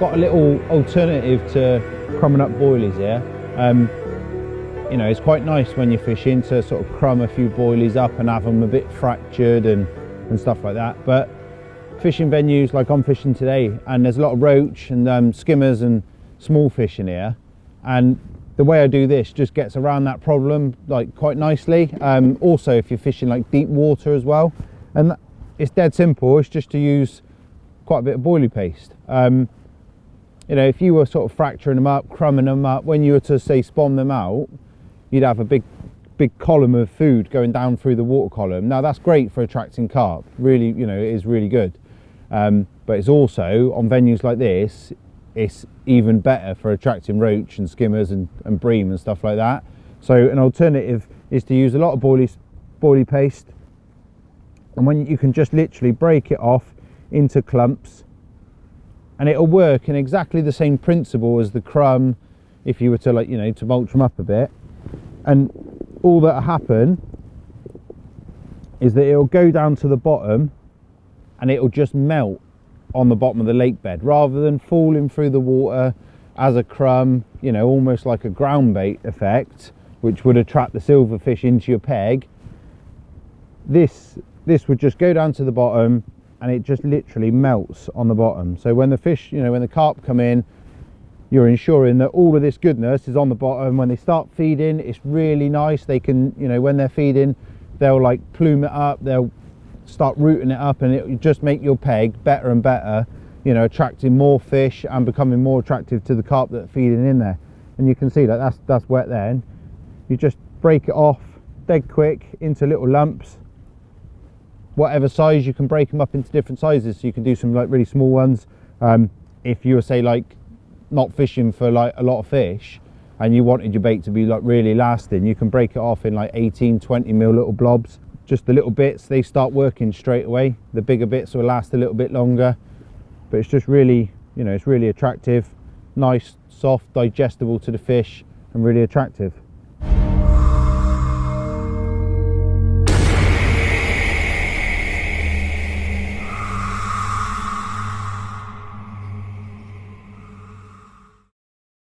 got a little alternative to crumbing up boilies here. You know, it's quite nice when you're fishing to sort of crumb a few boilies up and have them a bit fractured and stuff like that. But fishing venues like I'm fishing today, and there's a lot of roach and skimmers and small fish in here, and the way I do this just gets around that problem like quite nicely. Also, if you're fishing like deep water as well, and it's dead simple. It's just to use quite a bit of boilie paste. You know, if you were sort of fracturing them up, crumbing them up, when you were to say spawn them out, you'd have a big column of food going down through the water column. Now that's great for attracting carp, really, you know, it is really good. But it's also, on venues like this, it's even better for attracting roach and skimmers and bream and stuff like that. So an alternative is to use a lot of boilie paste, and when you can just literally break it off into clumps, and it'll work in exactly the same principle as the crumb if you were to, like, you know, to mulch them up a bit. And all that'll happen is that it'll go down to the bottom and it'll just melt on the bottom of the lake bed rather than falling through the water as a crumb, you know, almost like a ground bait effect, which would attract the silverfish into your peg. This would just go down to the bottom and it just literally melts on the bottom. So when the fish, you know, when the carp come in, you're ensuring that all of this goodness is on the bottom. When they start feeding, it's really nice. They can, you know, when they're feeding, they'll like plume it up, they'll start rooting it up, and it will just make your peg better and better, you know, attracting more fish and becoming more attractive to the carp that are feeding in there. And you can see that that's wet there. And you just break it off dead quick into little lumps, whatever size. You can break them up into different sizes, so you can do some like really small ones. If you were, say, like not fishing for like a lot of fish and you wanted your bait to be like really lasting, you can break it off in like 18-20 mil little blobs. Just the little bits, they start working straight away. The bigger bits will last a little bit longer, but it's just really, you know, it's really attractive, nice, soft, digestible to the fish, and really attractive.